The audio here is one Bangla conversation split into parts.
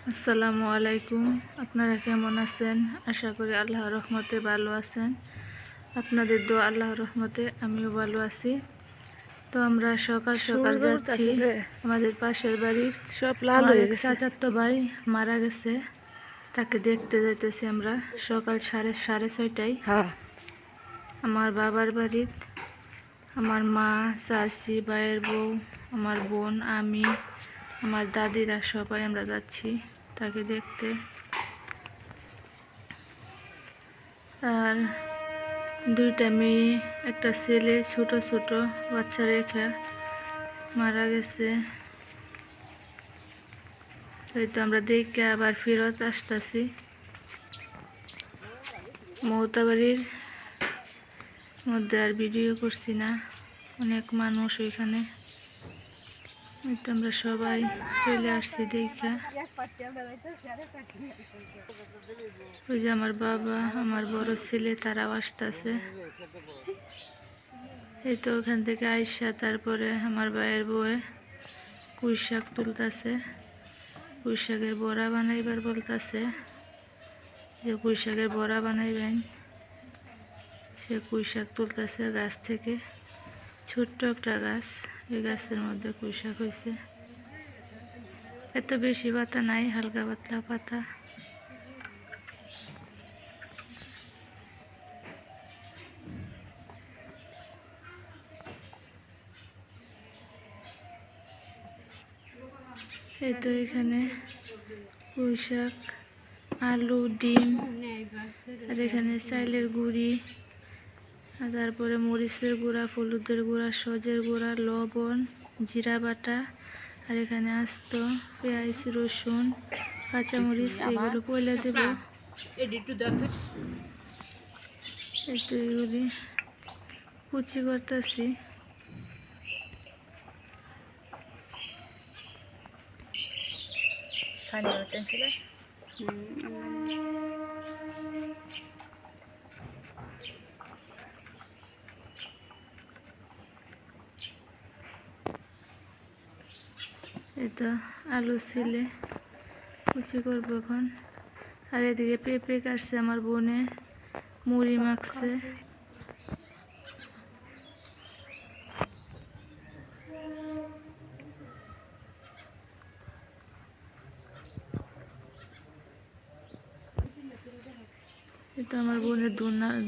আসসালামু আলাইকুম। আপনারা কেমন আছেন? আশা করি আল্লাহর রহমতে ভালো আছেন। আপনাদের দোয়া আল্লাহর রহমতে আমিও ভালো আছি। তো আমরা সকাল সকাল যাচ্ছি আমাদের পাশের বাড়ির সব লাল আমার হয়ে এক গেছে। চাচাতো ভাই মারা গেছে, তাকে দেখতে যাইতেছি আমরা সকাল সাড়ে 6:30টায়। হ্যাঁ, আমার বাবার বাড়ির আমার মা, চাচি, ভাইয়ের বউ, আমার বোন, আমি, আমার দাদিরা সবাই আমরা যাচ্ছি তাকে দেখতে। আর দুইটা মেয়ে, একটা ছেলে, ছোট ছোট বাচ্চা রেখা মারা গেছে। এই তো আমরা দেখে আবার ফেরত আসতেছি মৌতাবাড়ির মধ্যে। আর ভিডিও করছি না, অনেক মানুষ ওইখানে। এই তো আমরা সবাই চলে আসছি দেখা। ওই যে আমার বাবা, আমার বড় ছেলে, তারাও আসতেছে। এই তো ওখান থেকে আইসা তারপরে আমার ভাইয়ের বউয়ে পুঁই শাক তুলতেছে। পুঁই শাকের বড়া বানাইবার বলতেছে, যে পুঁই শাকের বড়া বানাইবেন। সে পুঁই শাক তুলতেছে গাছ থেকে, ছোট্ট একটা গাছ, এই গাছের মধ্যে পুঁই শাক হয়েছে। এত বেশি পাতা নাই, হালকা পাতলা পাতা। এই তো এখানে পুঁই শাক, আলু, ডিম, আর এখানে চাইলের গুঁড়ি, আর তারপরে মরিচের গুঁড়া, হলুদের গুঁড়া, সজের গুঁড়া, লবণ, জিরা বাটা, আর এখানে আস্ত পেঁয়াজ, রসুন, কাঁচামরিচ, এগুলো পয়লা দেব। এই তো এগুলি কুচি করতেছি। এই তো আলু ছিলে কুচি করবো এখন। আর এদিকে পেঁপে কাটছে আমার বোনে, মুড়ি মাখছে। এটা আমার বোনের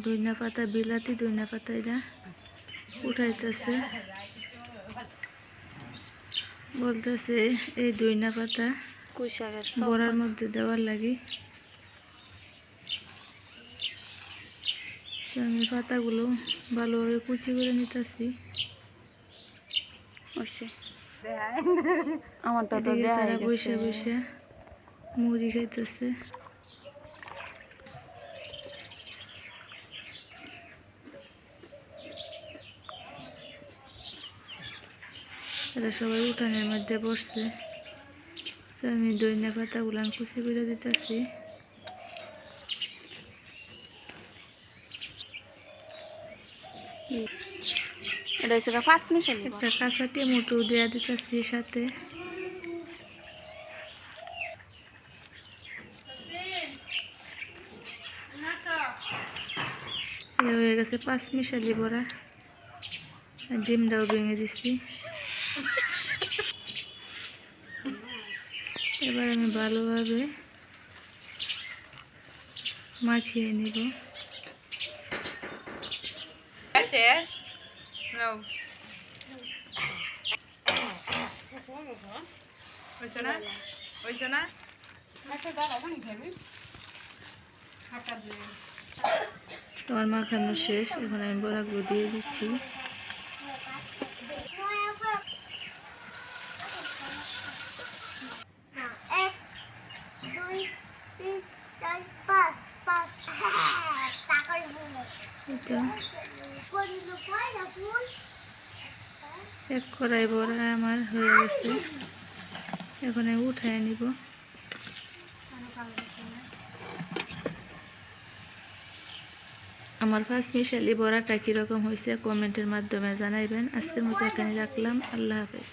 দইনা পাতা, বিলাতি দইনা পাতা, এটা উঠাইতেছে। বলতেছে এই দইনা পাতা বড়ার মধ্যে দেওয়ার লাগি। তো আমি পাতাগুলো ভালোভাবে কুচি করে নিতেছি। এদিকে তারা বসে বসে মুড়ি খাইতেছে। এরা সবাই উঠানের মধ্যে বসছে। তো আমি দইনা পাতাগুলো কুচি করে দিতেছি। একটা কাঁচা টমেটো দেওয়া দিতেছি সাথে। হয়ে গেছে 5 মিশালি বড়া। ডিমটাও ভেঙে দিচ্ছি। এবার আমি ভালোভাবে মাখিয়ে নিব। তোমার মাখানো শেষ, এখন আমি বড়াগুলো দিয়ে দিচ্ছি। এক কড়াই বড়া আমার হয়ে গেছে, এখন আমি উঠায় নিব। আমার 5 মিশালি বড়াটা কীরকম হয়েছে কমেন্টের মাধ্যমে জানাইবেন। আজকের মতো এখানে রাখলাম। আল্লাহ হাফেজ।